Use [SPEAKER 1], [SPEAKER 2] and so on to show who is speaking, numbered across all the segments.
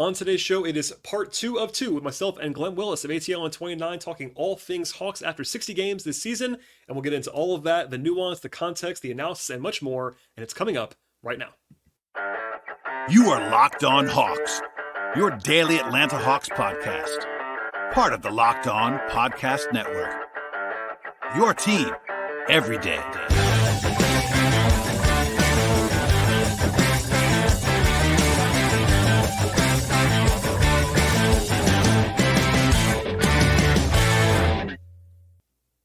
[SPEAKER 1] On today's show, it is part 2 of 2 with myself and Glen Willis of ATL on 29, talking all things Hawks after 60 games this season, and we'll get into all of that, the nuance, the context, the analysis, and much more, and it's coming up right now.
[SPEAKER 2] You are Locked On Hawks, your daily Atlanta Hawks podcast, part of the Locked On Podcast Network. Your team every day.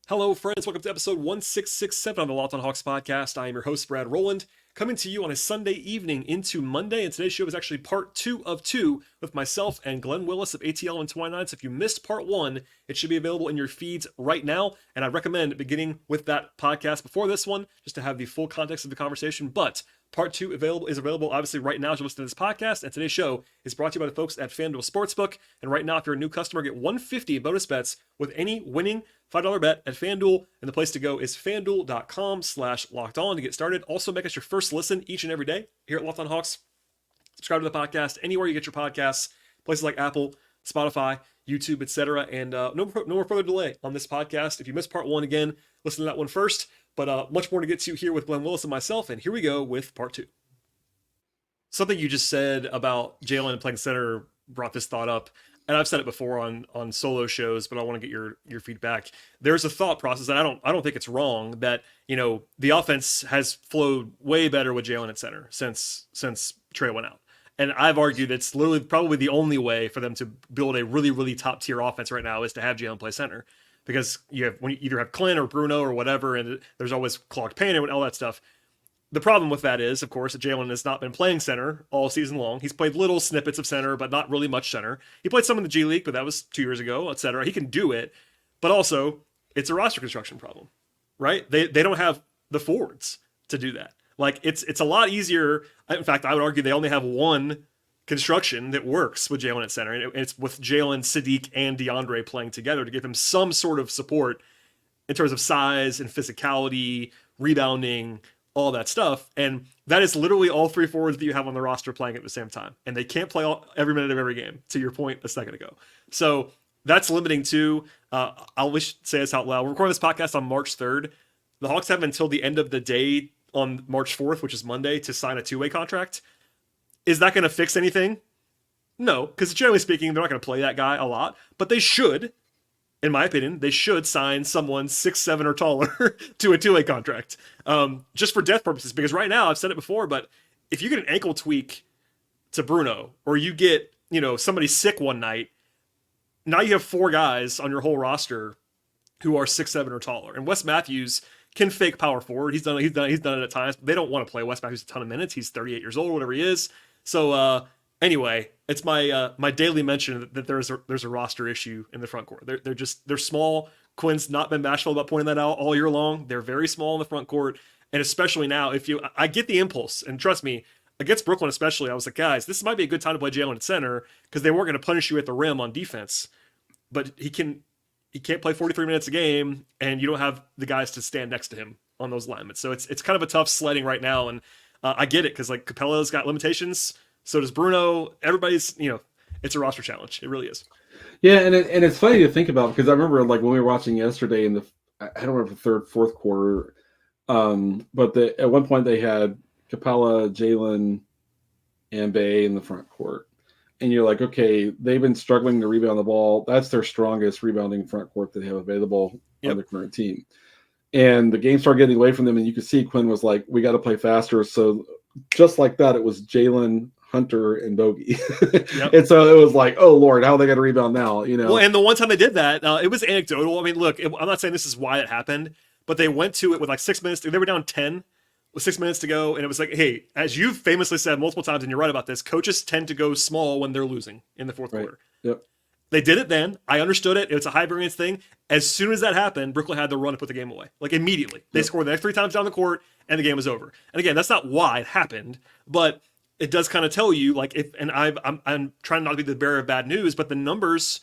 [SPEAKER 1] Hello, friends. Welcome to episode 1667 on the Locked On Hawks podcast. I am your host, Brad Rowland, coming to you on a Sunday evening into Monday. And today's show is actually part 2 of 2 with myself and Glen Willis of ATL on 29. So if you missed part 1, it should be available in your feeds right now. And I recommend beginning with that podcast before this one, just to have the full context of the conversation. But part 2 is available obviously right now as you listen to this podcast. And today's show is brought to you by the folks at FanDuel Sportsbook. And right now, if you're a new customer, get $150 bonus bets with any winning $5 bet at FanDuel, and the place to go is fanduel.com/lockedon to get started. Also, make us your first listen each and every day here at Locked On Hawks. Subscribe to the podcast anywhere you get your podcasts, places like Apple, Spotify, YouTube, etc. And no more further delay on this podcast. If you missed part 1 again, listen to that one first. But much more to get to here with Glen Willis and myself, and here we go with part 2. Something you just said about Jalen playing center brought this thought up. And I've said it before on solo shows, but I want to get your feedback. There's a thought process, and I don't think it's wrong, that, you know, the offense has flowed way better with Jalen at center since Trae went out. And I've argued it's literally probably the only way for them to build a really, really top tier offense right now is to have Jalen play center, because when you either have Clint or Bruno or whatever, and there's always clogged paint and all that stuff. The problem with that is, of course, that Jalen has not been playing center all season long. He's played little snippets of center, but not really much center. He played some in the G League, but that was 2 years ago, etc. He can do it, but also it's a roster construction problem, right? They don't have the forwards to do that. Like it's a lot easier. In fact, I would argue they only have one construction that works with Jalen at center, and it's with Jalen, Sadiq, and DeAndre playing together to give him some sort of support in terms of size and physicality, rebounding, all that stuff. And that is literally all 3 forwards that you have on the roster playing at the same time. And they can't play every minute of every game, to your point a second ago. So that's limiting too. I'll just say this out loud. We're recording this podcast on March 3rd. The Hawks have until the end of the day on March 4th, which is Monday, to sign a 2-way contract. Is that going to fix anything? No, because generally speaking, they're not going to play that guy a lot, but they should. In my opinion, they should sign someone 6'7" or taller to a 2-way contract, just for depth purposes. Because right now, I've said it before, but if you get an ankle tweak to Bruno, or you get somebody sick one night, now you have 4 guys on your whole roster who are 6'7" or taller. And Wes Matthews can fake power forward. He's done it at times. But they don't want to play Wes Matthews a ton of minutes. He's 38 years old, whatever he is. So anyway, it's my daily mention that there's a roster issue in the front court. They're small. Quinn's not been bashful about pointing that out all year long. They're very small in the front court, and especially now, I get the impulse, and trust me, against Brooklyn especially, I was like, guys, this might be a good time to play Jalen at center because they weren't going to punish you at the rim on defense, but he can't play 43 minutes a game, and you don't have the guys to stand next to him on those alignments. So it's kind of a tough sledding right now, and I get it because like Capella's got limitations. So does Bruno. Everybody's, it's a roster challenge. It really is.
[SPEAKER 3] Yeah, and it's funny to think about, because I remember like when we were watching yesterday in I don't remember the third, fourth quarter, but at one point they had Capella, Jalen, and Bay in the front court. And you're like, okay, they've been struggling to rebound the ball. That's their strongest rebounding front court that they have available on the current team. And the game started getting away from them, and you could see Quinn was like, we got to play faster. So just like that, it was Jalen, Hunter, and Bogey. Yep. And so it was like, oh Lord, how are they going to rebound now? Well,
[SPEAKER 1] and the one time they did that, it was anecdotal. I mean, look, I'm not saying this is why it happened, but they went to it with like 6 minutes. They were down 10 with 6 minutes to go, and it was like, hey, as you've famously said multiple times, and you're right about this, coaches tend to go small when they're losing in the fourth quarter.
[SPEAKER 3] Yep.
[SPEAKER 1] They did it then. I understood it. It was a high variance thing. As soon as that happened, Brooklyn had to run to put the game away. Like immediately. They scored the next 3 times down the court, and the game was over. And again, that's not why it happened, but it does kind of tell you, like, I'm trying not to be the bearer of bad news, but the numbers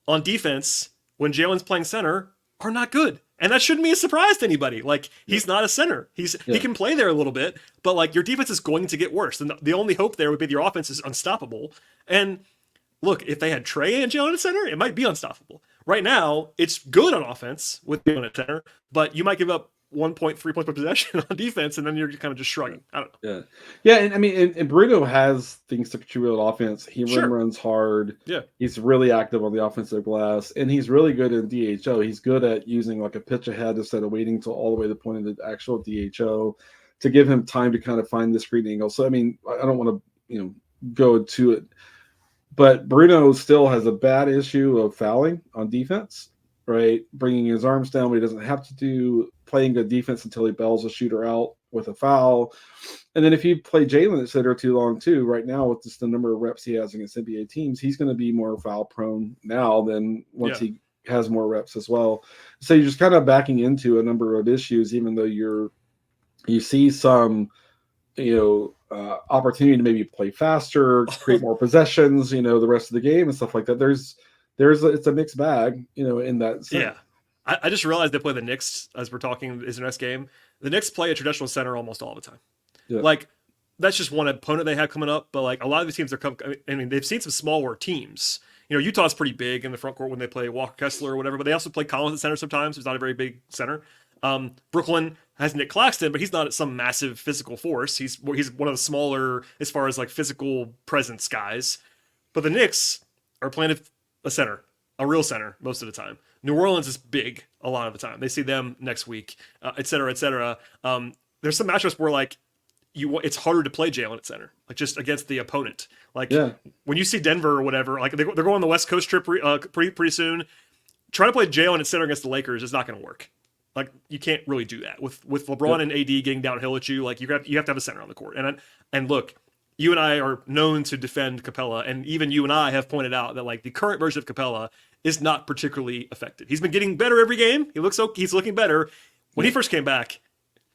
[SPEAKER 1] on defense when Jalen's playing center are not good. And that shouldn't be a surprise to anybody. Like, he's not a center. He can play there a little bit, but like your defense is going to get worse. And the only hope there would be your offense is unstoppable. And look, if they had Trae and Jalen at center, it might be unstoppable. Right now, it's good on offense with Jalen at center, but you might give up 1.3 points per possession on defense, and then you're kind of just shrugging. I don't know.
[SPEAKER 3] Yeah, and I mean, and Bruno has things to contribute on offense. He runs hard.
[SPEAKER 1] Yeah,
[SPEAKER 3] he's really active on the offensive glass, and he's really good in DHO. He's good at using like a pitch ahead instead of waiting till all the way to the point of the actual DHO to give him time to kind of find the screen angle. So I mean, I don't want to go to it, but Bruno still has a bad issue of fouling on defense. Right, bringing his arms down, but he doesn't have to do playing good defense until he bails a shooter out with a foul. And then if you play Jalen at center too long too, right now with just the number of reps he has against NBA teams, he's going to be more foul prone now than once he has more reps as well. So you're just kind of backing into a number of issues, even though you see some, opportunity to maybe play faster, create more possessions, the rest of the game and stuff like that. It's a mixed bag, in that sense.
[SPEAKER 1] Yeah. I just realized they play the Knicks as we're talking is the next game. The Knicks play a traditional center almost all the time. Yeah. Like, that's just one opponent they have coming up, but like a lot of these teams they've seen some smaller teams. Utah's pretty big in the front court when they play Walker Kessler or whatever, but they also play Collins at center sometimes, who's not a very big center. Brooklyn has Nick Claxton, but he's not some massive physical force. He's one of the smaller as far as like physical presence guys. But the Knicks are playing a center, a real center most of the time. New Orleans is big a lot of the time. They see them next week, et cetera, et cetera. There's some matchups where like it's harder to play Jalen at center, like just against the opponent. Like when you see Denver or whatever, like they're going on the West Coast trip pretty soon. Trying to play Jalen at center against the Lakers is not going to work. Like you can't really do that with LeBron and AD getting downhill at you. Like you have to have a center on the court. And look, you and I are known to defend Capella, and even you and I have pointed out that like the current version of Capella is not particularly effective. He's been getting better every game. He's looking better. When he first came back,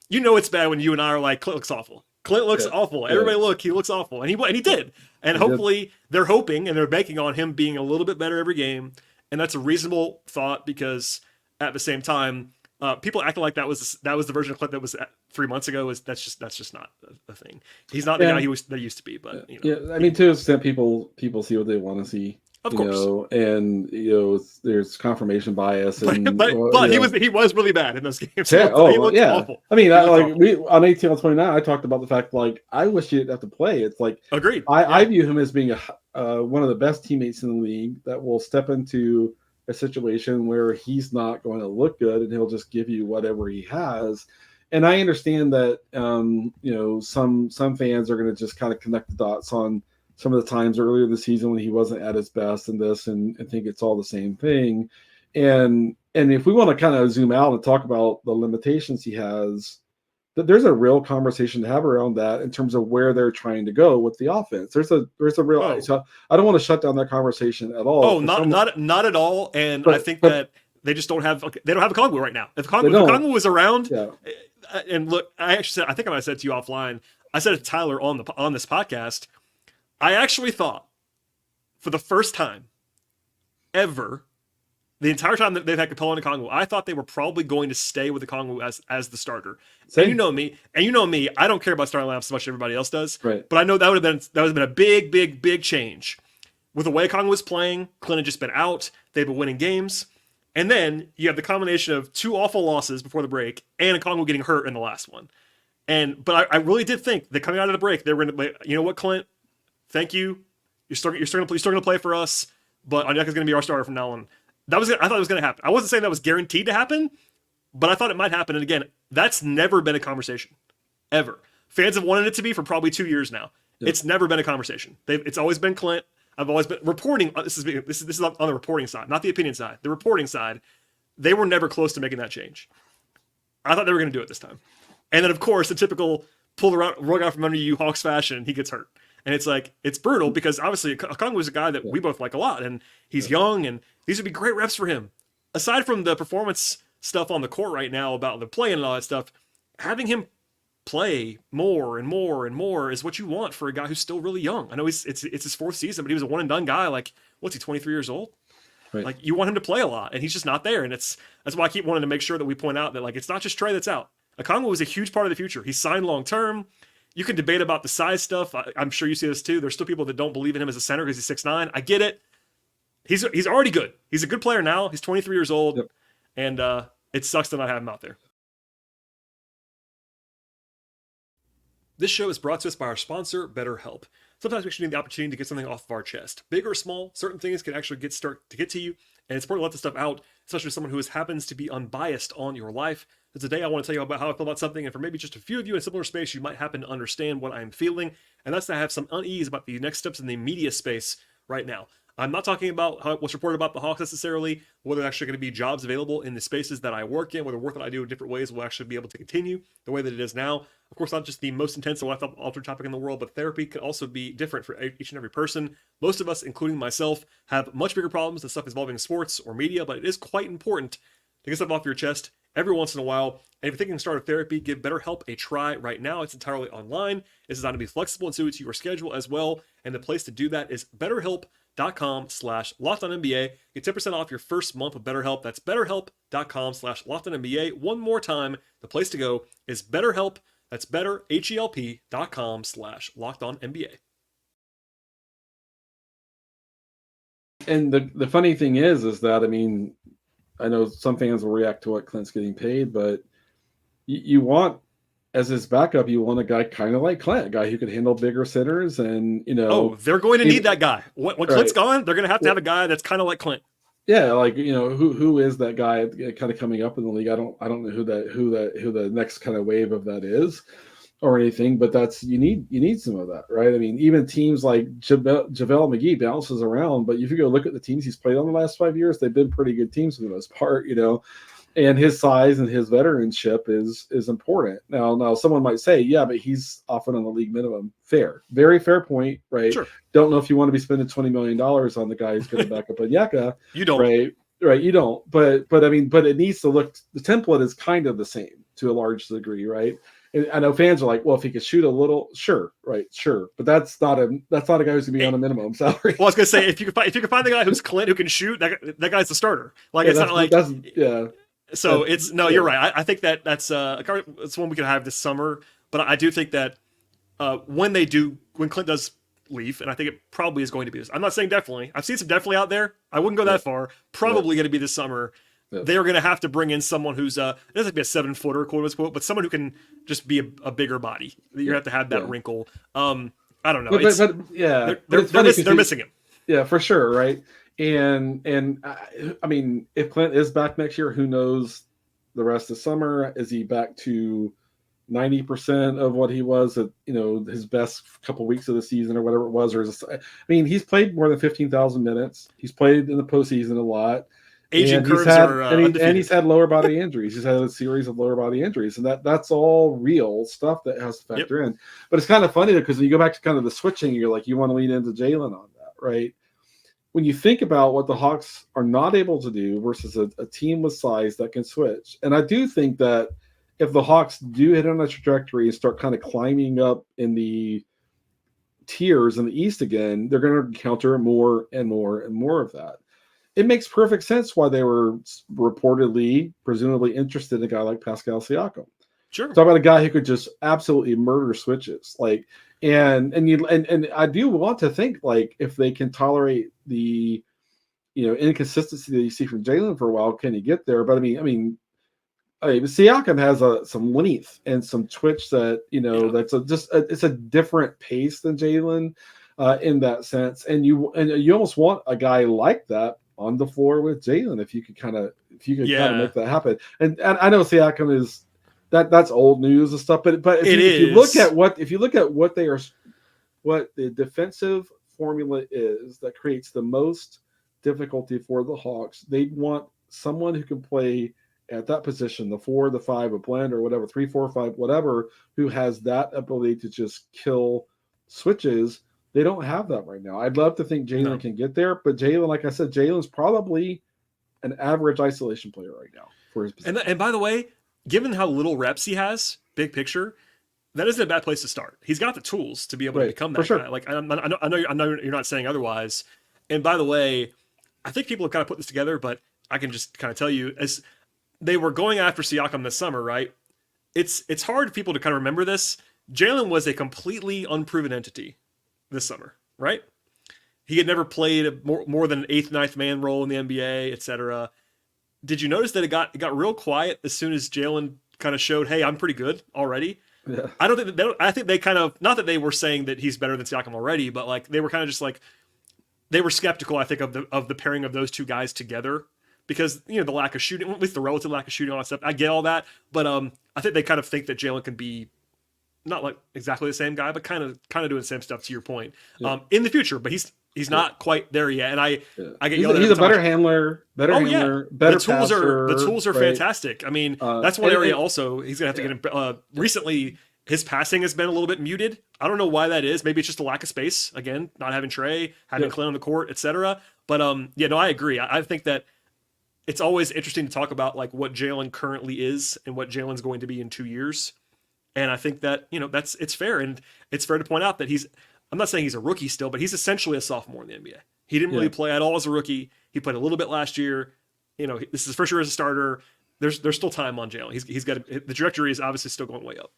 [SPEAKER 1] it's bad when you and I are like, Clint looks awful. Clint looks awful. Everybody he looks awful. And he did. And hopefully they're hoping and they're banking on him being a little bit better every game. And that's a reasonable thought because at the same time, people acting like that was the version of Clint that was 3 months ago. That's just not a thing. He's not the guy that he used to be. But
[SPEAKER 3] I mean, to an extent, people see what they want to see.
[SPEAKER 1] Of course,
[SPEAKER 3] and there's confirmation bias, and
[SPEAKER 1] but he was really bad in those games.
[SPEAKER 3] Yeah,
[SPEAKER 1] he looked awful.
[SPEAKER 3] I mean, on 18-29, I talked about the fact like I wish he didn't have to play. It's like
[SPEAKER 1] agreed.
[SPEAKER 3] I view him as being one of the best teammates in the league that will step into a situation where he's not going to look good and he'll just give you whatever he has. And I understand that some fans are going to just kind of connect the dots on some of the times earlier this season when he wasn't at his best and think it's all the same thing. And if we want to kind of zoom out and talk about the limitations he has, that there's a real conversation to have around that in terms of where they're trying to go with the offense. There's a real, so I don't want to shut down that conversation at all.
[SPEAKER 1] Oh, not at all. And I think that they just don't have Okongwu right now. If Okongwu was around, and look, I think I might have said to you offline, I said it to Tyler on this podcast, I actually thought for the first time ever, the entire time that they've had Capella and Okongwu, I thought they were probably going to stay with Okongwu as the starter. Same. And you know me, I don't care about starting lineups as much as everybody else does.
[SPEAKER 3] Right.
[SPEAKER 1] But I know that would have been a big change. With the way Okongwu was playing, Clint had just been out, they've been winning games. And then you have the combination of two awful losses before the break and Okongwu getting hurt in the last one. But I really did think that coming out of the break, they were going to, you know what, Clint? Thank you. You're still going to play for us, but Onyeka is going to be our starter from now on. I thought it was going to happen. I wasn't saying that was guaranteed to happen, but I thought it might happen. And again, that's never been a conversation, ever. Fans have wanted it to be for probably 2 years now. Yeah. It's never been a conversation. It's always been Clint. I've always been reporting. This is on the reporting side, not the opinion side. The reporting side, they were never close to making that change. I thought they were going to do it this time. And then, of course, the typical pull the rug out from under you Hawks fashion, he gets hurt. And it's like, it's brutal because obviously Okongwu is a guy that we both like a lot. And he's young and these would be great reps for him. Aside from the performance stuff on the court right now about the play and all that stuff, having him play more and more and more is what you want for a guy who's still really young. I know it's his fourth season, but he was a one and done guy. Like, what's he, 23 years old?
[SPEAKER 3] Right.
[SPEAKER 1] Like, you want him to play a lot, and he's just not there. And that's why I keep wanting to make sure that we point out that, like, it's not just Trae that's out. Okongwu is a huge part of the future. He's signed long term. You can debate about the size stuff. I'm sure you see this too. There's still people that don't believe in him as a center because he's 6'9". I get it. He's already good. He's a good player now. He's 23 years old,
[SPEAKER 3] Yep.
[SPEAKER 1] and it sucks to not have him out there. This show is brought to us by our sponsor, BetterHelp. Sometimes we actually need the opportunity to get something off of our chest. Big or small, certain things can actually start to get to you, and it's important to let this stuff out, especially someone who happens to be unbiased on your life. So today I want to tell you about how I feel about something, and for maybe just a few of you in a similar space, you might happen to understand what I'm feeling, and that's that I have some unease about the next steps in the media space right now. I'm not talking about what's reported about the Hawks necessarily, whether there's actually going to be jobs available in the spaces that I work in, whether work that I do in different ways will actually be able to continue the way that it is now. Of course, not just the most intense or life-altering topic in the world, but therapy could also be different for each and every person. Most of us, including myself, have much bigger problems than stuff involving sports or media, but it is quite important to get stuff off your chest every once in a while. And if you're thinking of starting therapy, give BetterHelp a try right now. It's entirely online. It's designed to be flexible and suited to your schedule as well. And the place to do that is BetterHelp.com/LockedOnNBA. Get 10% off your first month of BetterHelp. That's BetterHelp.com/LockedOnNBA. One more time, the place to go is BetterHelp. That's BetterHelp.com/LockedOnNBA.
[SPEAKER 3] And the funny thing is that, I mean, I know some fans will react to what Clint's getting paid, but you want, as his backup, you want a guy kind of like Clint, a guy who could handle bigger centers, and
[SPEAKER 1] they're going to need that guy. When Clint's gone, they're going to have a guy that's kind of like Clint.
[SPEAKER 3] Yeah, like who is that guy kind of coming up in the league? I don't know who the next kind of wave of that is or anything, but that's you need some of that, right? I mean, even teams like JaVale McGee bounces around, but if you go look at the teams he's played on the last 5 years, they've been pretty good teams for the most part, and his size and his veteranship is important. Now someone might say, yeah, but he's often on the league minimum. Fair. Very fair point, right?
[SPEAKER 1] Sure.
[SPEAKER 3] Don't know if you want to be spending $20 million on the guy who's going to back up Onyeka.
[SPEAKER 1] You don't.
[SPEAKER 3] Right, you don't. But I mean, but it needs to look, the template is kind of the same to a large degree, right? And I know fans are like, well, if he could shoot a little, sure. But that's not a guy who's gonna be on a minimum salary.
[SPEAKER 1] Well, I was gonna say, if you can find the guy who's Clint who can shoot, that guy's the starter. Like, it's not like So it's no, you're right. I think that's one we could have this summer. But I do think that when Clint does leave, and I think it probably is going to be this. I'm not saying definitely. I've seen some definitely out there. I wouldn't go that far. Probably going to be this summer. They are going to have to bring in someone who's it doesn't have to be a 7-footer, quote unquote, but someone who can just be a bigger body. You have to have that wrinkle. I don't know. They're missing him.
[SPEAKER 3] Yeah, for sure, right? And I mean, if Clint is back next year, who knows the rest of summer? Is he back to 90% of what he was at his best couple weeks of the season or whatever it was? Or he's played more than 15,000 minutes. He's played in the postseason a lot.
[SPEAKER 1] Aging curves are undefeated.
[SPEAKER 3] And he's had lower body injuries. He's had a series of lower body injuries, and that's all real stuff that has to factor in. But it's kind of funny because when you go back to kind of the switching, you're like, you want to lean into Jalen on that, right? When you think about what the Hawks are not able to do versus a team with size that can switch, and I do think that if the Hawks do hit on a trajectory and start kind of climbing up in the tiers in the East again, they're going to encounter more and more and more of that. It makes perfect sense why they were presumably interested in a guy like Pascal Siakam.
[SPEAKER 1] Sure.
[SPEAKER 3] Talk about a guy who could just absolutely murder switches. And I do want to think, like, if they can tolerate the inconsistency that you see from Jalen for a while, can he get there? But I mean, Siakam has some length and some twitch that that's it's a different pace than Jalen in that sense. And you almost want a guy like that on the floor with Jalen if you could kind of make that happen. And I know Siakam is that's old news and stuff, but if you look at what the defensive formula is that creates the most difficulty for the Hawks, they want someone who can play at that position, the 4, the 5, a blend or whatever, 3, 4, 5, whatever, who has that ability to just kill switches. They don't have that right now. I'd love to think Jalen can get there, but Jalen, like I said, Jalen's probably an average isolation player right now for his position.
[SPEAKER 1] And by the way, given how little reps he has, big picture, that isn't a bad place to start. He's got the tools to be able to become that guy. Like I know you're not saying otherwise. And by the way, I think people have kind of put this together, but I can just kind of tell you, as they were going after Siakam this summer, right? It's hard for people to kind of remember this. Jalen was a completely unproven entity this summer, right? He had never played more than an eighth, ninth man role in the NBA, etc. Did you notice that it got real quiet as soon as Jalen kind of showed, hey, I'm pretty good already?
[SPEAKER 3] Yeah.
[SPEAKER 1] I think they kind of, not that they were saying that he's better than Siakam already, but like they were kind of just like, they were skeptical, I think, of the pairing of those two guys together because, you know, the lack of shooting, at least the relative lack of shooting, all that stuff. I get all that, but I think they kind of think that Jalen can be not like exactly the same guy, but kind of doing the same stuff to your point in the future. But he's not quite there yet, and I get yelled at.
[SPEAKER 3] He's a better handler, better better passer.
[SPEAKER 1] The tools are fantastic. I mean, that's one area also he's gonna have to get. Recently, his passing has been a little bit muted. I don't know why that is. Maybe it's just a lack of space. Again, not having Trae, having Clint on the court, etc. But I agree. I think that it's always interesting to talk about like what Jalen currently is and what Jalen's going to be in 2 years. And I think that, you know, it's fair. And it's fair to point out that I'm not saying he's a rookie still, but he's essentially a sophomore in the NBA. He didn't really play at all as a rookie. He played a little bit last year. You know, this is his first year as a starter. There's still time on Jalen. He's got the trajectory is obviously still going way up.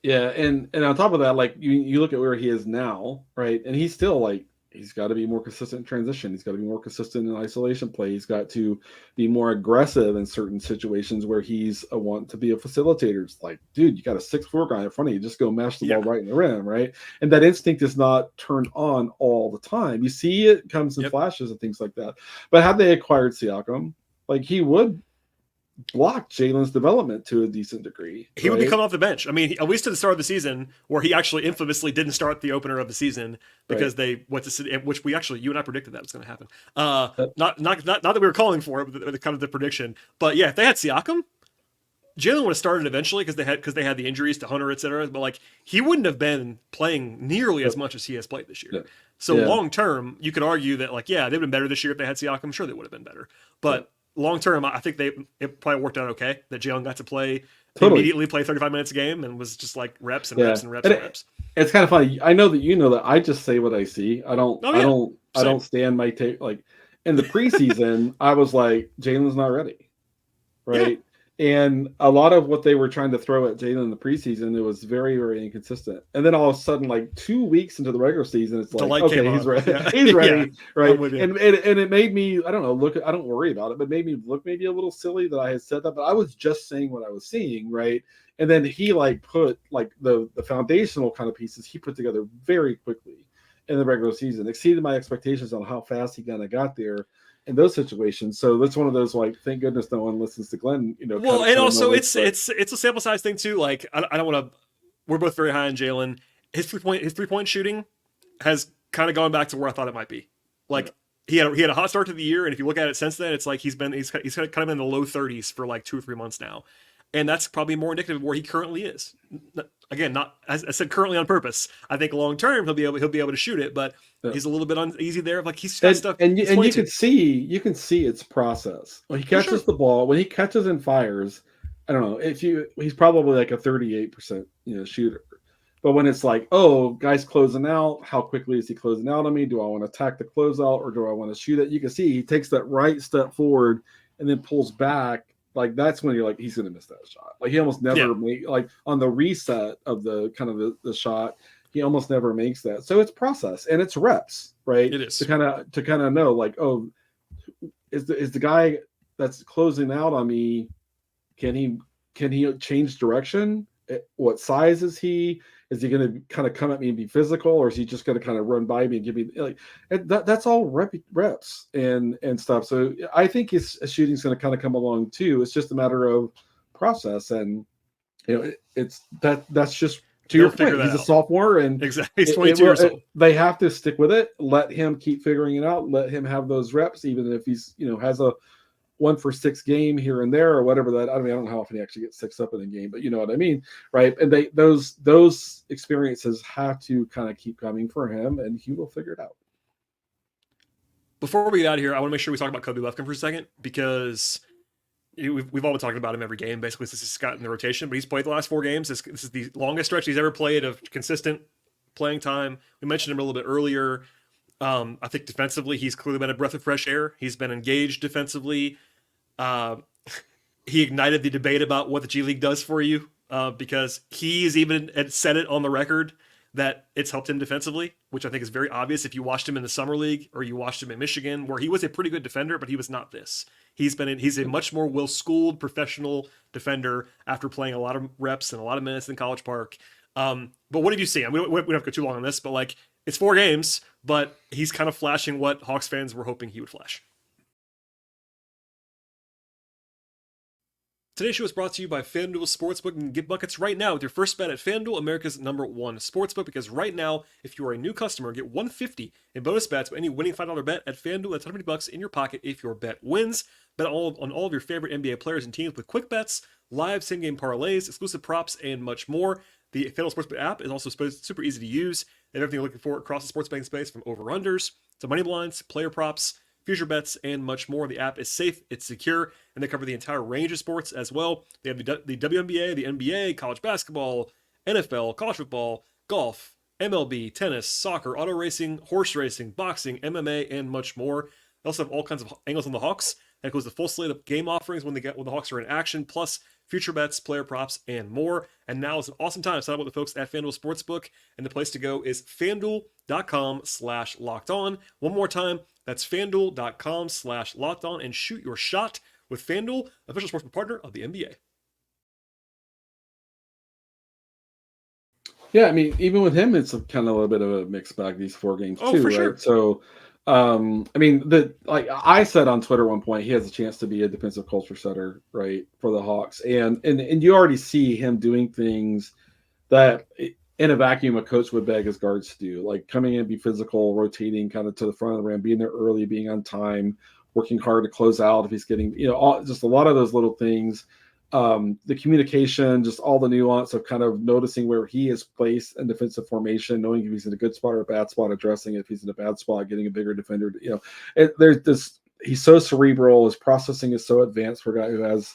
[SPEAKER 3] Yeah. And on top of that, like you look at where he is now, right? And he's still like, he's got to be more consistent in transition. He's got to be more consistent in isolation play. He's got to be more aggressive in certain situations where he's a want to be a facilitator. It's like, dude, you got a 6'4" guy in front of you. Just go mash the ball right in the rim, right? And that instinct is not turned on all the time. You see it comes in flashes and things like that. But had they acquired Siakam, like he would block Jalen's development to a decent degree.
[SPEAKER 1] He would be coming off the bench. I mean, at least to the start of the season, where he actually infamously didn't start the opener of the season because they went to, which we actually, you and I predicted that was going to happen. Not that we were calling for it, but kind of the prediction. But yeah, if they had Siakam, Jalen would have started eventually because they had the injuries to Hunter, etc. But like he wouldn't have been playing nearly as much as he has played this year. So long term, you could argue that like, yeah, they'd been better this year if they had Siakam. Sure, they would have been better, but long term, I think it probably worked out okay that Jalen got to play immediately play 35 minutes a game and was just like reps and reps and reps and reps.
[SPEAKER 3] It's kind of funny. I know that you know that I just say what I see. I don't stand my take. Like in the preseason, I was like, Jalen's not ready, right? Yeah. And a lot of what they were trying to throw at Jalen in the preseason, it was very, very inconsistent. And then all of a sudden, like 2 weeks into the regular season, it's like, okay, he's ready. Yeah. He's ready, right? And it made me, I don't know, I don't worry about it, but made me look maybe a little silly that I had said that. But I was just saying what I was seeing, right? And then he like put like the foundational kind of pieces he put together very quickly in the regular season, exceeded my expectations on how fast he kind of got there in those situations. So that's one of those like, thank goodness no one listens to Glenn, you know.
[SPEAKER 1] Well, and also it's a sample size thing too. Like I don't want to. We're both very high on Jalen. His 3-point shooting has kind of gone back to where I thought it might be. Like he had a hot start to the year, and if you look at it since then, it's like he's kind of in the low 30s for like 2 or 3 months now, and that's probably more indicative of where he currently is. Again, not as I said, currently on purpose. I think long term he'll be able to shoot it, but he's a little bit uneasy there. Like he's got stuff,
[SPEAKER 3] and you can see its process when he catches the ball, when he catches and fires. I don't know he's probably like a 38% shooter, but when it's like, oh, guy's closing out, how quickly is he closing out on me? Do I want to attack the closeout or do I want to shoot it? You can see he takes that right step forward and then pulls back. Like that's when you're like, he's gonna miss that shot. Like he almost never make like on the reset of the kind of the shot, he almost never makes that. So it's process and it's reps, right?
[SPEAKER 1] It is to
[SPEAKER 3] kind of know like, oh, is the guy that's closing out on me, can he change direction? What size is he? Is he going to kind of come at me and be physical, or is he just going to kind of run by me and give me like that's all reps and stuff. So I think his shooting is going to kind of come along too. It's just a matter of process, and that's just to your point. He's a sophomore, and
[SPEAKER 1] exactly he's 22 years old.
[SPEAKER 3] They have to stick with it. Let him keep figuring it out. Let him have those reps, even if he's has a 1-for-6 game here and there or whatever that. I mean, I don't know how often he actually gets 6 up in a game, but you know what I mean, right? And those experiences have to kind of keep coming for him, and he will figure it out.
[SPEAKER 1] Before we get out of here, I want to make sure we talk about Kobe Bufkin for a second, because we've all been talking about him every game basically since he's got in the rotation, but he's played the last 4 games. This is the longest stretch he's ever played of consistent playing time. We mentioned him a little bit earlier. I think defensively, he's clearly been a breath of fresh air. He's been engaged defensively. Uh, he ignited the debate about what the G League does for you because he's even said it on the record that it's helped him defensively, which I think is very obvious if you watched him in the summer league or you watched him in Michigan, where he was a pretty good defender, but he was not this. He's a much more well-schooled professional defender after playing a lot of reps and a lot of minutes in College Park. But what have you seen? I mean, we don't have to go too long on this, but like it's 4 games, but he's kind of flashing what Hawks fans were hoping he would flash. Today's show is brought to you by FanDuel Sportsbook. You can get buckets right now with your first bet at FanDuel, America's #1 sportsbook. Because right now, if you are a new customer, get $150 in bonus bets with any winning $5 bet at FanDuel. That's $150 in your pocket if your bet wins. Bet on all of your favorite NBA players and teams with quick bets, live same-game parlays, exclusive props, and much more. The FanDuel Sportsbook app is also super easy to use. They have everything you're looking for across the sports betting space, from over-unders to money blinds, player props, future bets, and much more. The app is safe, it's secure, and they cover the entire range of sports as well. They have the WNBA, the NBA, college basketball, NFL, college football, golf, MLB, tennis, soccer, auto racing, horse racing, boxing, MMA, and much more. They also have all kinds of angles on the Hawks. That includes the full slate of game offerings when the Hawks are in action, plus future bets, player props, and more. And now is an awesome time to sign up with the folks at FanDuel Sportsbook. And the place to go is FanDuel.com/lockedon. One more time, that's FanDuel.com/lockedon, and shoot your shot with FanDuel, official sportsbook partner of the NBA.
[SPEAKER 3] Yeah, I mean, even with him, it's kind of a little bit of a mixed bag these 4 games too,
[SPEAKER 1] for
[SPEAKER 3] right?
[SPEAKER 1] sure.
[SPEAKER 3] So, I mean, like I said on Twitter at one point, he has a chance to be a defensive culture setter, right, for the Hawks, and you already see him doing things that in a vacuum a coach would beg his guards to do, like coming in, be physical, rotating kind of to the front of the rim, being there early, being on time, working hard to close out if he's getting, just a lot of those little things. The communication, just all the nuance of kind of noticing where he is placed in defensive formation, knowing if he's in a good spot or a bad spot, addressing it if he's in a bad spot, getting a bigger defender. There's this. He's so cerebral. His processing is so advanced for a guy who has,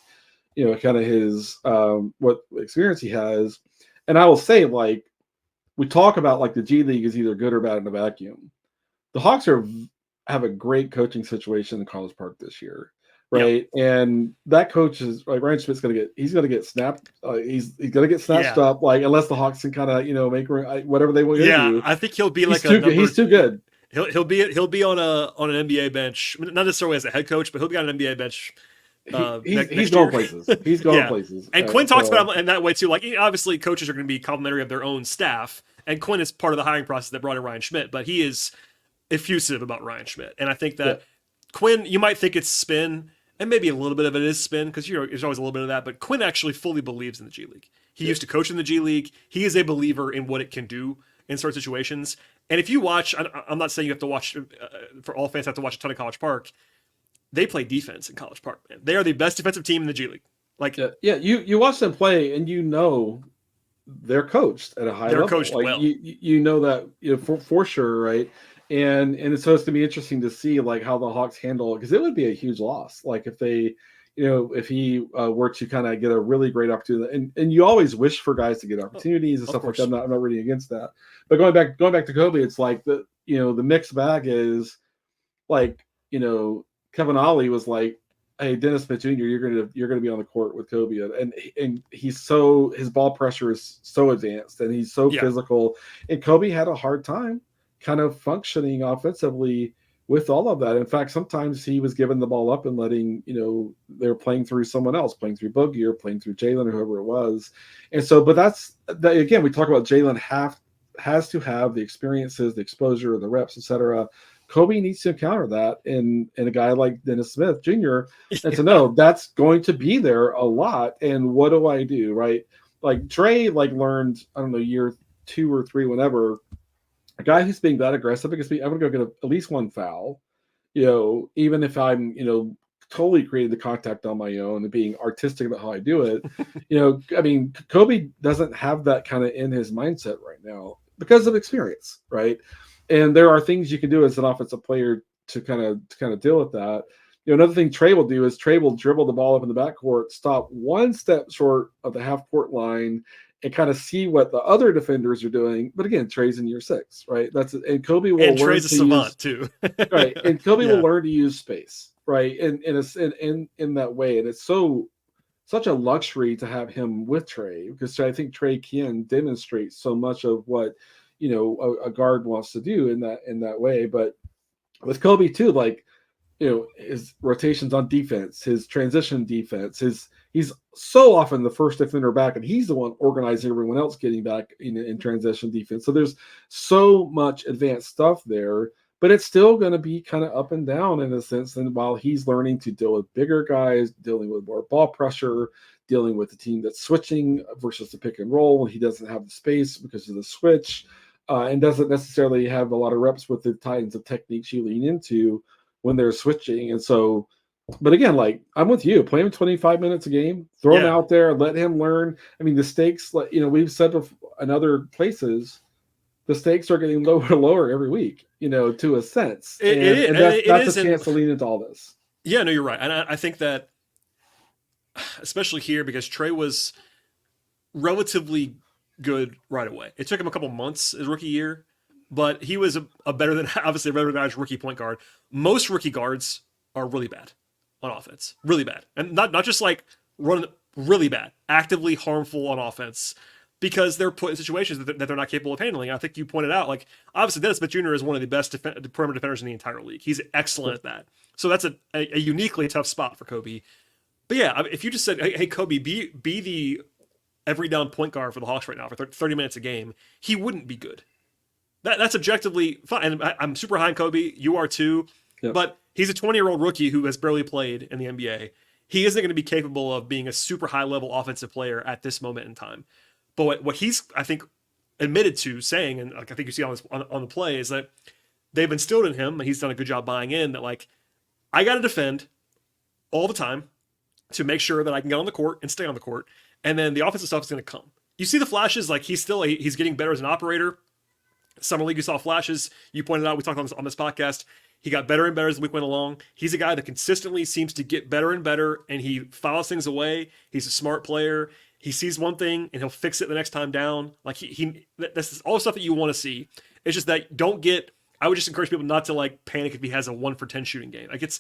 [SPEAKER 3] kind of his what experience he has. And I will say, like, we talk about like the G League is either good or bad in a vacuum. The Hawks have a great coaching situation in College Park this year. Right. Yep. And that coach is like Ryan Schmidt's going to get snapped. He's going to get snatched up, like, unless the Hawks can kind of, make whatever they want to do.
[SPEAKER 1] Yeah. I think he''s
[SPEAKER 3] too good.
[SPEAKER 1] He'll be on an NBA bench, not necessarily as a head coach, but he'll be on an NBA bench.
[SPEAKER 3] He's going places. He's going places.
[SPEAKER 1] And Quinn talks about him in that way too. Like, obviously coaches are going to be complimentary of their own staff, and Quinn is part of the hiring process that brought in Ryan Schmidt, but he is effusive about Ryan Schmidt. And I think that Quinn, you might think it's spin, and maybe a little bit of it is spin, because there's always a little bit of that, but Quinn actually fully believes in the G League. He used to coach in the G League. He is a believer in what it can do in certain situations. And if you watch, I'm not saying you have to watch, for all fans have to watch a ton of College Park. They play defense in College Park, man. They are the best defensive team in the G League. Like,
[SPEAKER 3] you watch them play, and they're coached at a high level. They're coached like, well. You know that for sure, right? And so it's gonna be interesting to see like how the Hawks handle it, because it would be a huge loss. Like if they, if he were to kind of get a really great opportunity, and you always wish for guys to get opportunities and stuff like that. I'm not really against that. But going back to Kobe, it's like the mixed bag is like, Kevin Ollie was like, hey, Dennis Smith Jr., you're gonna be on the court with Kobe, and his ball pressure is so advanced, and he's so physical, and Kobe had a hard time kind of functioning offensively with all of that. In fact, sometimes he was giving the ball up and letting, they're playing through someone else, playing through Boogie or playing through Jalen or whoever it was. And so, but again, we talk about Jalen has to have the experiences, the exposure, the reps, etc. Kobe needs to encounter that in a guy like Dennis Smith Jr. And to know that's going to be there a lot. And what do I do? Right. Like Trae, learned, I don't know, year 2 or 3, whenever, a guy who's being that aggressive against me, I'm going to go get at least one foul, even if I'm, totally creating the contact on my own and being artistic about how I do it. I mean, Kobe doesn't have that kind of in his mindset right now because of experience, right? And there are things you can do as an offensive player to kind of deal with that. Another thing Trae will do is Trae will dribble the ball up in the backcourt, stop one step short of the half-court line, and kind of see what the other defenders are doing. But again, Trae's in year 6, right? And Kobe will
[SPEAKER 1] And
[SPEAKER 3] learn
[SPEAKER 1] Trae's a savant too.
[SPEAKER 3] right. And Kobe
[SPEAKER 1] Yeah.
[SPEAKER 3] will learn to use space, right? In that way. And it's such a luxury to have him with Trae, because I think Trae can demonstrate so much of what, a guard wants to do in that way. But with Kobe too, like, his rotations on defense, his transition defense, he's so often the first defender back, and he's the one organizing everyone else getting back in transition defense. So there's so much advanced stuff there, but it's still going to be kind of up and down in a sense. And while he's learning to deal with bigger guys, dealing with more ball pressure, dealing with the team that's switching versus the pick and roll, he doesn't have the space because of the switch, and doesn't necessarily have a lot of reps with the kinds of techniques you lean into when they're switching. And so, but again, like, I'm with you, play him 25 minutes a game, throw him out there, let him learn. I mean, the stakes, like, we've said in other places, the stakes are getting lower and lower every week, to a sense. And that's a chance to lean into all this.
[SPEAKER 1] Yeah, no, you're right. And I think that, especially here, because Trae was relatively good right away. It took him a couple months his rookie year, but he was a better than average rookie point guard. Most rookie guards are really bad on offense, really bad, and not just like run really bad, actively harmful on offense, because they're put in situations that they're not capable of handling. I think you pointed out, like, obviously Dennis Smith Jr. is one of the best perimeter defenders in the entire league. He's excellent at that. So that's a uniquely tough spot for Kobe. But yeah, if you just said, hey Kobe, be the every down point guard for the Hawks right now for 30 minutes a game, he wouldn't be good. That's objectively fine. And I'm super high on Kobe. You are too. Yep. But he's a 20-year-old rookie who has barely played in the NBA. He isn't going to be capable of being a super high-level offensive player at this moment in time. But what he's, I think, admitted to saying, and like I think you see on the play, is that they've instilled in him, and he's done a good job buying in, that, like, I got to defend all the time to make sure that I can get on the court and stay on the court. And then the offensive stuff is going to come. You see the flashes, like he's getting better as an operator. Summer League, you saw flashes. You pointed out, we talked on this podcast, he got better and better as the week went along. He's a guy that consistently seems to get better and better, and he files things away. He's a smart player. He sees one thing, and he'll fix it the next time down. Like, that's all stuff that you want to see. It's just that I would just encourage people not to, like, panic if he has a 1 for 10 shooting game. Like, it's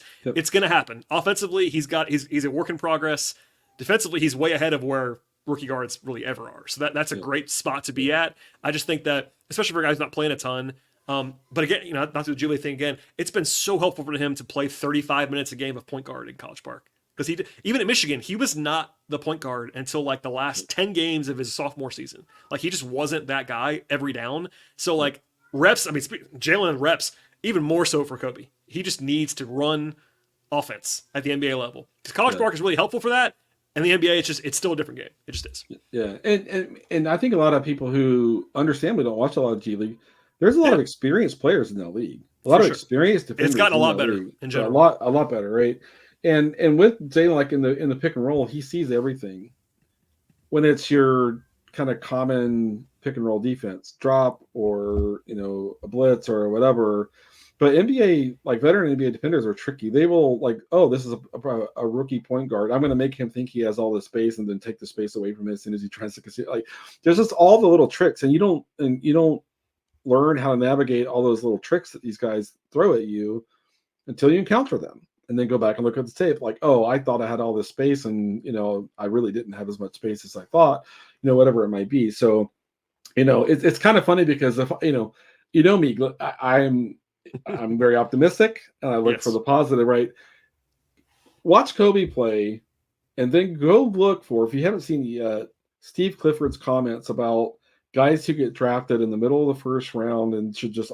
[SPEAKER 1] going to happen. Offensively, he's a work in progress. Defensively, he's way ahead of where rookie guards really ever are. So that's a great spot to be at. I just think that, especially for a guy who's not playing a ton, but again, not to the Julie thing again, it's been so helpful for him to play 35 minutes a game of point guard in College Park. Because even at Michigan, he was not the point guard until like the last 10 games of his sophomore season. Like, he just wasn't that guy every down. So, like, reps, I mean, Jalen reps, even more so for Kobe. He just needs to run offense at the NBA level. Because College Park is really helpful for that. And the NBA, it's still a different game. It just is.
[SPEAKER 3] Yeah, and I think a lot of people who understandably don't watch a lot of G League, there's a lot of experienced players in that league. A lot of experienced defenders.
[SPEAKER 1] It's gotten a lot better
[SPEAKER 3] league.
[SPEAKER 1] in general.
[SPEAKER 3] A lot better, right? And with Jalen, like in the pick and roll, he sees everything. When it's your kind of common pick and roll defense, drop or a blitz or whatever. But NBA, like veteran NBA defenders are tricky. They will like, oh, this is a rookie point guard. I'm going to make him think he has all this space and then take the space away from him as soon as he tries to concede. Like, there's just all the little tricks, and you don't learn how to navigate all those little tricks that these guys throw at you until you encounter them, and then go back and look at the tape. Like, oh, I thought I had all this space, and I really didn't have as much space as I thought. Whatever it might be. So, it's kind of funny because if me, I'm very optimistic, and I look for the positive, right? Watch Kobe play, and then go look for, if you haven't seen yet, Steve Clifford's comments about guys who get drafted in the middle of the first round and should just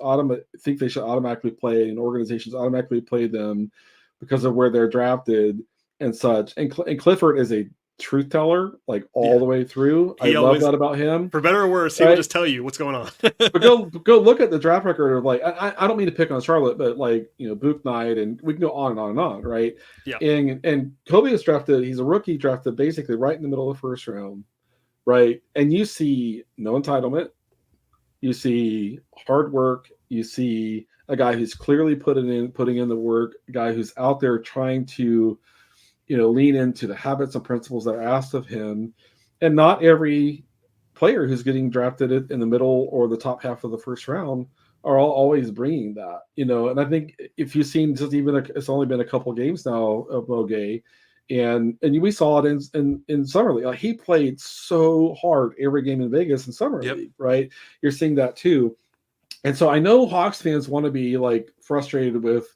[SPEAKER 3] think they should automatically play, and organizations automatically play them because of where they're drafted and such. And Clifford is a truth teller, like all the way through. I love that about him.
[SPEAKER 1] For better or worse, he will just tell you what's going on.
[SPEAKER 3] But go look at the draft record of, like, I don't mean to pick on Charlotte, but like Book Knight, and we can go on and on and on, right?
[SPEAKER 1] Yeah.
[SPEAKER 3] And Kobe is drafted. He's a rookie drafted basically right in the middle of the first round, right? And you see no entitlement. You see hard work. You see a guy who's clearly putting in the work. A guy who's out there trying to lean into the habits and principles that are asked of him. And not every player who's getting drafted in the middle or the top half of the first round are always bringing that, and I think if you've seen just it's only been a couple games now of Moge, and we saw it in summer league. Like, he played so hard every game in Vegas in summer league, right? You're seeing that too. And so I know Hawks fans want to be like frustrated with,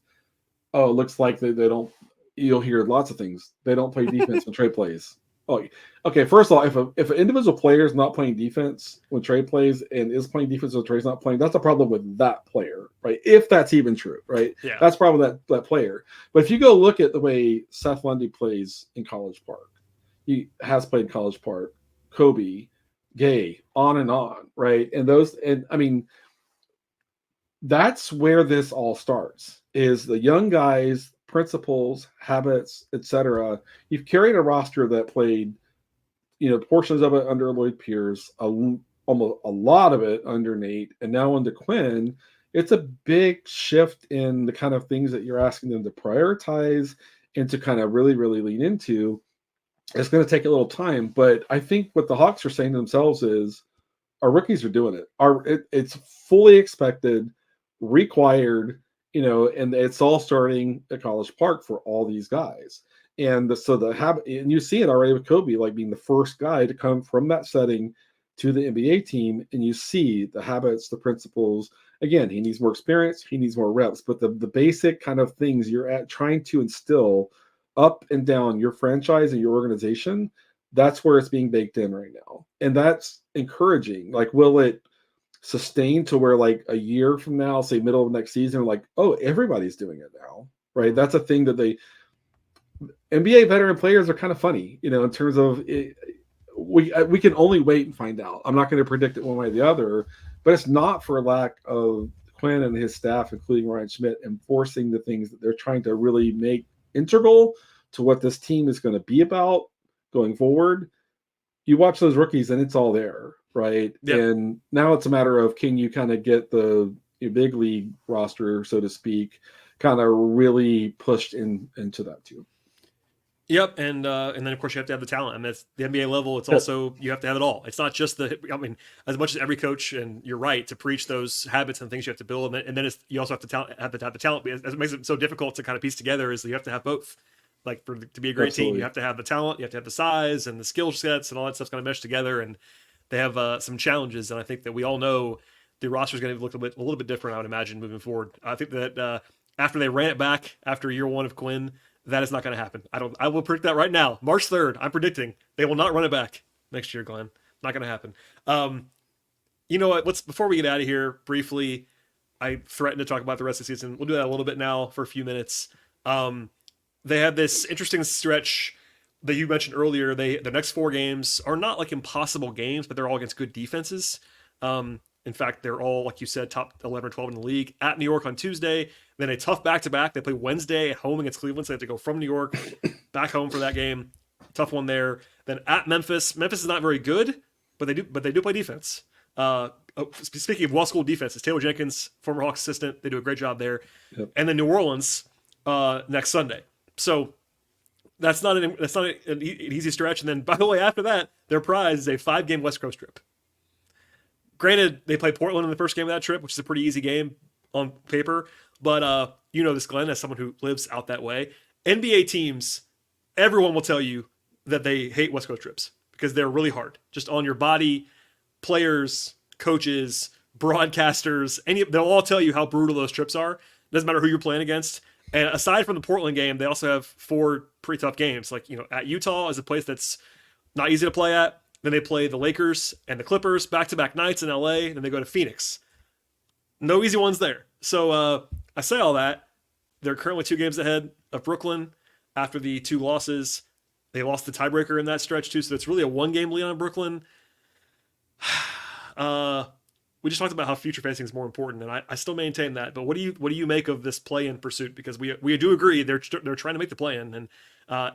[SPEAKER 3] oh, it looks like they don't, you'll hear lots of things. They don't play defense when Trae plays. Oh, okay. First of all, if an individual player is not playing defense when Trae plays and is playing defense when Trae's not playing, that's a problem with that player, right? If that's even true, right?
[SPEAKER 1] Yeah.
[SPEAKER 3] That's a problem with that player. But if you go look at the way Seth Lundy plays in College Park, he has played in College Park, Kobe, Gay, on and on, right? And I mean, that's where this all starts, is the young guys, principles, habits, etc. You've carried a roster that played, portions of it under Lloyd Pierce, almost a lot of it under Nate, and now under Quinn. It's a big shift in the kind of things that you're asking them to prioritize and to kind of really, really lean into. It's going to take a little time, but I think what the Hawks are saying to themselves is, our rookies are doing it. It's fully expected, required, and it's all starting at College Park for all these guys. And so the habit, and you see it already with Kobe, like being the first guy to come from that setting to the NBA team, and you see the habits, the principles. Again, he needs more experience, he needs more reps, but the basic kind of things you're trying to instill up and down your franchise and your organization, that's where it's being baked in right now. And that's encouraging. Like, will it sustain to where, like, a year from now, say middle of next season, like, oh, everybody's doing it now, right? That's a thing that NBA veteran players are kind of funny, in terms of it. We can only wait and find out. I'm not going to predict it one way or the other, but it's not for lack of Quinn and his staff, including Ryan Schmidt, enforcing the things that they're trying to really make integral to what this team is going to be about going forward. You watch those rookies and it's all there, right?
[SPEAKER 1] Yep.
[SPEAKER 3] And now it's a matter of, can you kind of get the big league roster, so to speak, kind of really pushed into that too.
[SPEAKER 1] Yep, and then of course you have to have the talent. I mean, it's the NBA level. It's also, you have to have it all. It's not just as much as every coach, and you're right to preach those habits and things you have to build, and then you also have to have the talent. As it makes it so difficult to kind of piece together is that you have to have both. Like, to be a great team, you have to have the talent, you have to have the size and the skill sets, and all that stuff's going to mesh together. And they have some challenges, and I think that we all know the roster is going to look a little bit different, I would imagine, moving forward. I think that after they ran it back after year one of Quinn, that is not going to happen. I will predict that right now. March 3rd, I'm predicting they will not run it back next year, Glenn. Not going to happen. You know what? Before we get out of here, briefly, I threatened to talk about the rest of the season. We'll do that a little bit now for a few minutes. They had this interesting stretch that you mentioned earlier. The next 4 games are not like impossible games, but they're all against good defenses. In fact, they're all, like you said, top 11 or 12 in the league. At New York on Tuesday, then a tough back-to-back. They play Wednesday at home against Cleveland, so they have to go from New York back home for that game. Tough one there. Then at Memphis. Memphis is not very good, but they do play defense. Speaking of Wall School defenses, Taylor Jenkins, former Hawks assistant, they do a great job there. Yep. And then New Orleans next Sunday. So that's not an easy stretch. And then, by the way, after that, their prize is a 5-game West Coast trip. Granted, they play Portland in the first game of that trip, which is a pretty easy game on paper. But you know this, Glenn, as someone who lives out that way. NBA teams, everyone will tell you that they hate West Coast trips because they're really hard. Just on your body, players, coaches, broadcasters, they'll all tell you how brutal those trips are. It doesn't matter who you're playing against. And aside from the Portland game, they also have 4 pretty tough games. Like, at Utah is a place that's not easy to play at. Then they play the Lakers and the Clippers back-to-back nights in LA. Then they go to Phoenix. No easy ones there. So I say all that. They're currently 2 games ahead of Brooklyn after the 2 losses. They lost the tiebreaker in that stretch too, so it's really a 1-game lead on Brooklyn. We just talked about how future facing is more important, and I still maintain that. But what do you make of this play-in pursuit? Because we do agree they're trying to make the play-in, and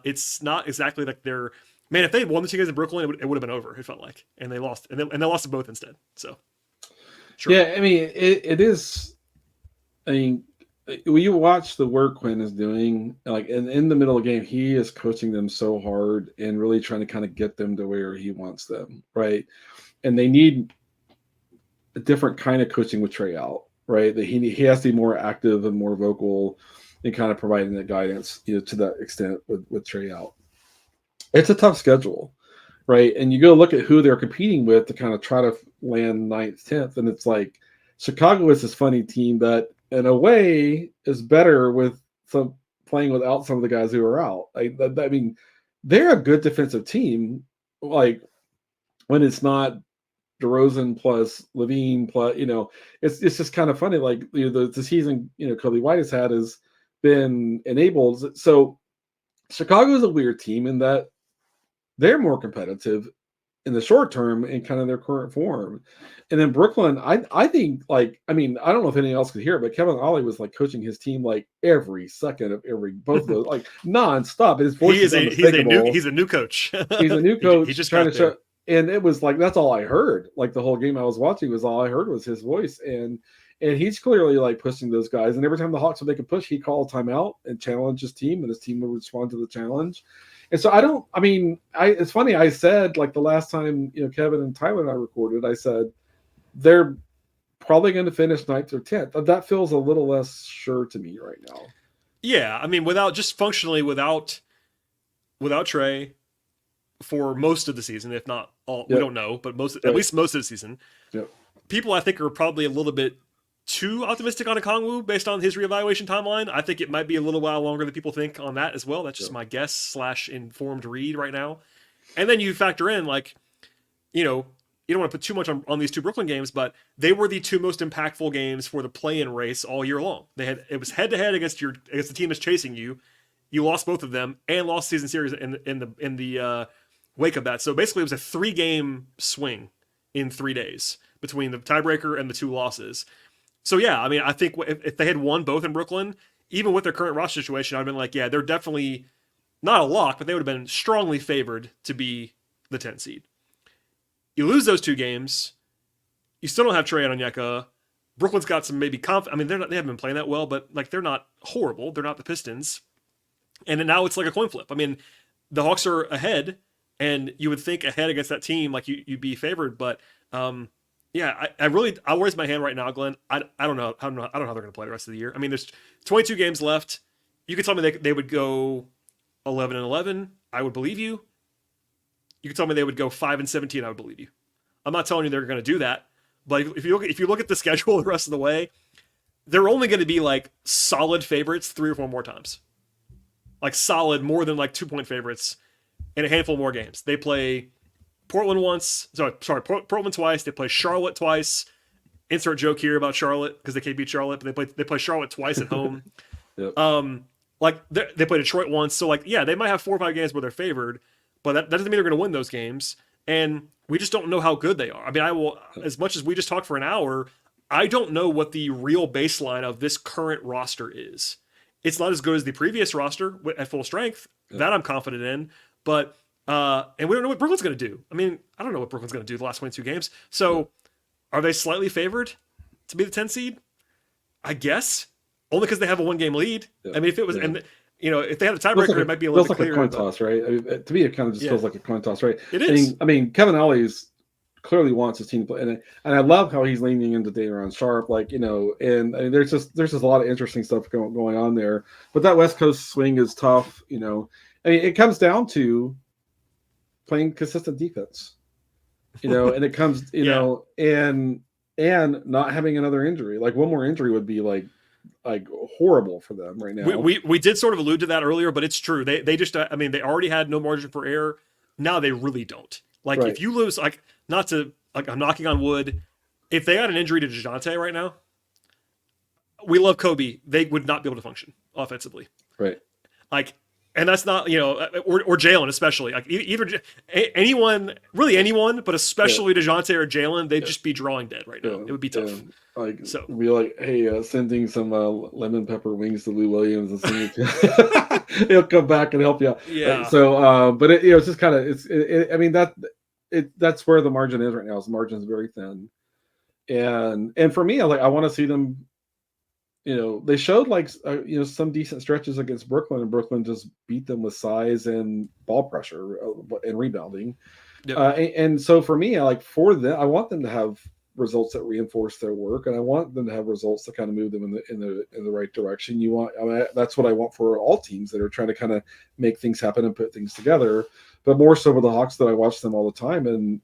[SPEAKER 1] it's not exactly like they're. Man, if they had won the 2 games in Brooklyn, it would have been over. It felt like, and they lost, and they lost to both instead. So,
[SPEAKER 3] sure. Yeah, I mean, it is. I mean, when you watch the work Quinn is doing, like in the middle of the game, he is coaching them so hard and really trying to kind of get them to where he wants them, right? and they need a different kind of coaching with Trae out, right? That he has to be more active and more vocal and kind of providing that guidance, to that extent with Trae out. It's a tough schedule, right? And you go look at who they're competing with to kind of try to land 9th, 10th, and it's like Chicago is this funny team that, in a way, is better with some playing without some of the guys who are out. I mean, they're a good defensive team, like when it's not DeRozan plus Levine plus, it's just kind of funny. Like the season, Kobe White has had has been enabled. So Chicago is a weird team in that they're more competitive in the short term in kind of their current form. And then Brooklyn, I think, like, I mean, I don't know if anyone else could hear it, but Kevin Ollie was like coaching his team like every second of both of those, like nonstop. His voice
[SPEAKER 1] he's a new coach.
[SPEAKER 3] He's a new coach.
[SPEAKER 1] He just
[SPEAKER 3] trying
[SPEAKER 1] got
[SPEAKER 3] to
[SPEAKER 1] there.
[SPEAKER 3] show, and it was like that's all I heard. Like the whole game I was watching was all I heard was his voice, and he's clearly like pushing those guys. And every time the Hawks would make a push, he called a timeout and challenge his team, and his team would respond to the challenge. And so it's funny. I said, like, the last time, Kevin and Tyler and I recorded, I said, they're probably going to finish 9th or 10th. That feels a little less sure to me right now.
[SPEAKER 1] Yeah. I mean, without Trae for most of the season, if not all, we don't know, but at least most of the season, people I think are probably a little bit too optimistic on Okongwu based on his reevaluation timeline. I think it might be a little while longer than people think on that as well. That's just my guess / informed read right now. And then you factor in, like, you don't want to put too much on these two Brooklyn games, but they were the two most impactful games for the play-in race all year long. It was head-to-head against the team that's chasing you. You lost both of them and lost season series in the wake of that. So basically it was a 3-game swing in 3 days between the tiebreaker and the 2 losses. So, yeah, I mean, I think if they had won both in Brooklyn, even with their current roster situation, I'd have been like, yeah, they're definitely not a lock, but they would have been strongly favored to be the 10th seed. You lose those 2 games, you still don't have Trae and Onyeka. Brooklyn's got some maybe I mean, they haven't been playing that well, but like they're not horrible. They're not the Pistons. And then now it's like a coin flip. I mean, the Hawks are ahead, and you would think ahead against that team, like you'd be favored, but yeah, I'll raise my hand right now, Glenn. I don't know how they're going to play the rest of the year. I mean, there's 22 games left. You could tell me they would go 11-11. I would believe you. You could tell me they would go 5-17. I would believe you. I'm not telling you they're going to do that, but if you look at the schedule the rest of the way, they're only going to be like solid favorites 3 or 4 more times. Like solid, more than like 2-point favorites in a handful more games. They play Portland twice. They play Charlotte twice. Insert joke here about Charlotte because they can't beat Charlotte, but they play Charlotte twice at home. Like they play Detroit once. So like, yeah, they might have 4 or 5 games where they're favored, but that doesn't mean they're going to win those games. And we just don't know how good they are. I mean, as much as we just talked for an hour, I don't know what the real baseline of this current roster is. It's not as good as the previous roster at full strength. That I'm confident in, but. And we don't know what Brooklyn's going to do. I mean, I don't know what Brooklyn's going to do the last 22 games. So are they slightly favored to be the 10 seed? I guess. Only because they have a 1-game lead. I mean, if it was, and if they had a tiebreaker, it might be a little bit clearer.
[SPEAKER 3] It feels like a coin toss, right? I mean, to me, it kind of just feels like a coin toss, right?
[SPEAKER 1] It is.
[SPEAKER 3] I mean, Kevin Ollie's clearly wants his team to play, and I love how he's leaning into Day'Ron Sharpe, and I mean, there's just a lot of interesting stuff going on there. But that West Coast swing is tough, I mean, it comes down to playing consistent defense, and it comes, and not having another injury. Like one more injury would be like horrible for them right now.
[SPEAKER 1] We did sort of allude to that earlier, but it's true. They just, I mean, they already had no margin for error. Now they really don't. Like if you lose, like not to, like I'm knocking on wood, if they had an injury to DeJounte right now, we love Kobe. They would not be able to function offensively.
[SPEAKER 3] Right.
[SPEAKER 1] Like, and that's not, or Jalen especially. Like either anyone, really anyone, but especially DeJounte or Jalen, they'd just be drawing dead right now. It would be tough.
[SPEAKER 3] So be like, hey, sending some lemon pepper wings to Lou Williams and send it to he'll come back and help you out.
[SPEAKER 1] Yeah.
[SPEAKER 3] So, but it's just kind of I mean that's where the margin is right now. The margin is very thin, and for me, I want to see them. They showed some decent stretches against Brooklyn, and Brooklyn just beat them with size and ball pressure and rebounding.
[SPEAKER 1] Yep.
[SPEAKER 3] And so for me, for them, I want them to have results that reinforce their work, and I want them to have results that kind of move them in the right direction. That's what I want for all teams that are trying to kind of make things happen and put things together. But more so with the Hawks, that I watch them all the time, and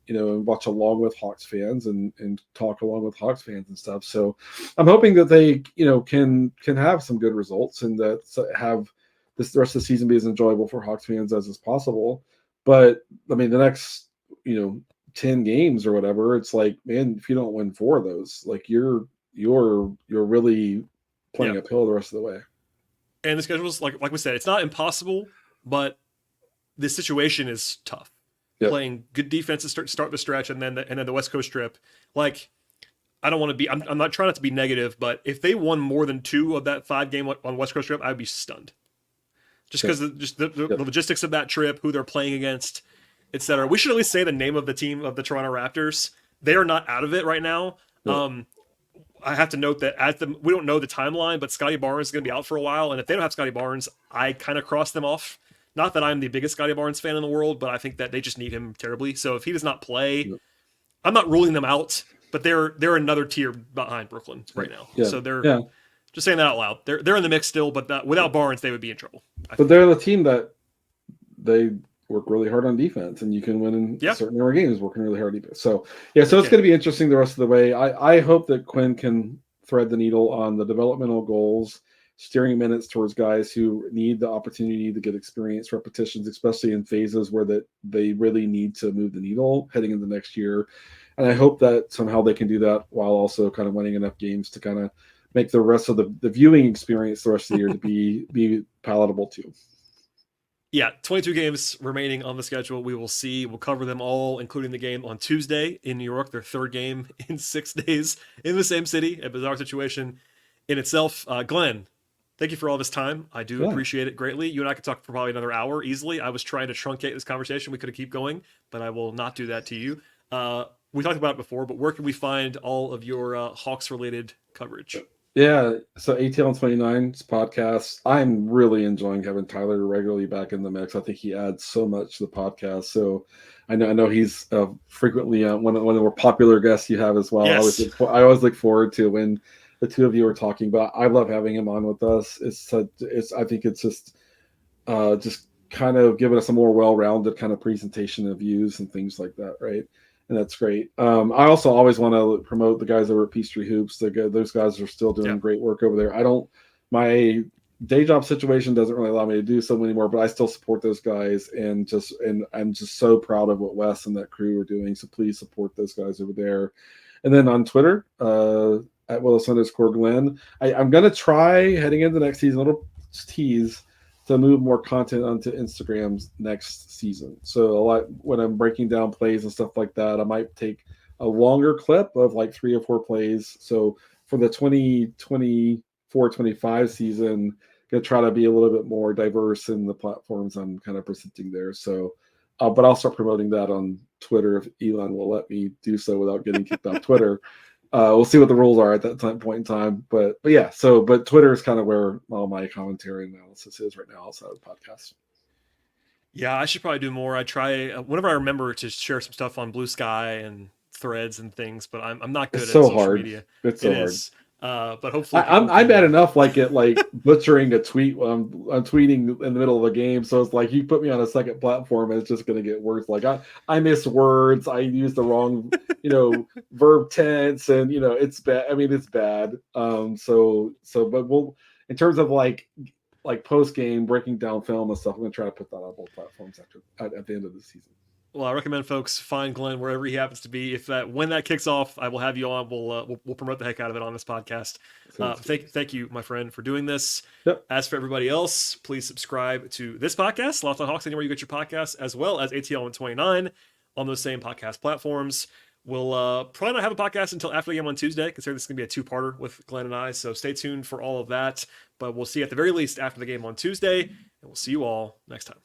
[SPEAKER 3] watch along with Hawks fans and talk along with Hawks fans and stuff. So I'm hoping that they can have some good results, and that have the rest of the season be as enjoyable for Hawks fans as is possible. But I mean, the next 10 games or whatever, it's like, man, if you don't win 4 of those, like you're really playing uphill the rest of the way.
[SPEAKER 1] And the schedule's like we said, it's not impossible, but this situation is tough. Yep. Playing good defense to start the stretch, and then the West Coast trip. Like, I don't want to be. I'm not trying not to be negative, but if they won more than 2 of that 5 game on West Coast trip, I'd be stunned. Just because the logistics of that trip, who they're playing against, etc. We should at least say the name of the team of the Toronto Raptors. They are not out of it right now. Yep. I have to note that we don't know the timeline, but Scotty Barnes is going to be out for a while, and if they don't have Scotty Barnes, I kind of cross them off. Not that I'm the biggest Scotty Barnes fan in the world, but I think that they just need him terribly. So if he does not play, I'm not ruling them out, but they're another tier behind Brooklyn right now. Yeah. So they're just saying that out loud. They're in the mix still, but without Barnes, they would be in trouble.
[SPEAKER 3] But they're the team that they work really hard on defense, and you can win in certain number of games working really hard on defense. So it's going to be interesting the rest of the way. I hope that Quinn can thread the needle on the developmental goals, steering minutes towards guys who need the opportunity to get experience repetitions, especially in phases where they really need to move the needle heading into next year. And I hope that somehow they can do that while also kind of winning enough games to kind of make the rest of the viewing experience the rest of the year to be palatable too.
[SPEAKER 1] Yeah, 22 games remaining on the schedule. We will see. We'll cover them all, including the game on Tuesday in New York, their 3rd game in 6 days in the same city. A bizarre situation in itself. Glenn, thank you for all this time. I do appreciate it greatly. You and I could talk for probably another hour easily. I was trying to truncate this conversation. We could have keep going, but I will not do that to you. We talked about it before, but where can we find all of your Hawks-related coverage?
[SPEAKER 3] Yeah, so ATL and 29's podcast. I'm really enjoying having Tyler regularly back in the mix. I think he adds so much to the podcast. So I know he's frequently one of the more popular guests you have as well.
[SPEAKER 1] Yes.
[SPEAKER 3] I always look forward to when the two of you are talking. But I love having him on with us. I think it's just kind of giving us a more well-rounded kind of presentation of views and things like that, right? And that's great. I also always want to promote the guys over at Peachtree Hoops. Those guys are still doing great work over there. My day job situation doesn't really allow me to do so anymore, but I still support those guys, and I'm just so proud of what Wes and that crew are doing. So please support those guys over there. And then on Twitter, at Willis_Glenn, I'm going to try heading into next season, a little tease, to move more content onto Instagram's next season. So when I'm breaking down plays and stuff like that, I might take a longer clip of like 3 or 4 plays. So for the 2024-25 season, going to try to be a little bit more diverse in the platforms I'm kind of presenting there. So, but I'll start promoting that on Twitter if Elon will let me do so without getting kicked off Twitter. We'll see what the rules are at that point in time. But yeah, but Twitter is kind of where all my commentary and analysis is right now outside of the podcast.
[SPEAKER 1] Yeah, I should probably do more. I try whenever I remember to share some stuff on Blue Sky and Threads and things, but I'm not good at social media.
[SPEAKER 3] It's so hard.
[SPEAKER 1] But hopefully
[SPEAKER 3] I'm bad enough like butchering a tweet when I'm tweeting in the middle of a game. So it's like you put me on a second platform and it's just going to get worse. Like I miss words. I use the wrong, verb tense, and it's bad. I mean, it's bad. But we'll, in terms of like post game breaking down film and stuff, I'm going to try to put that on both platforms at the end of the season.
[SPEAKER 1] Well, I recommend folks find Glenn wherever he happens to be. When that kicks off, I will have you on. We'll promote the heck out of it on this podcast. Thank you, my friend, for doing this.
[SPEAKER 3] Yep.
[SPEAKER 1] As for everybody else, please subscribe to this podcast, Locked on Hawks, anywhere you get your podcasts, as well as ATL and 29 on those same podcast platforms. We'll probably not have a podcast until after the game on Tuesday, considering this is going to be a 2-parter with Glenn and I. So stay tuned for all of that. But we'll see you at the very least after the game on Tuesday, and we'll see you all next time.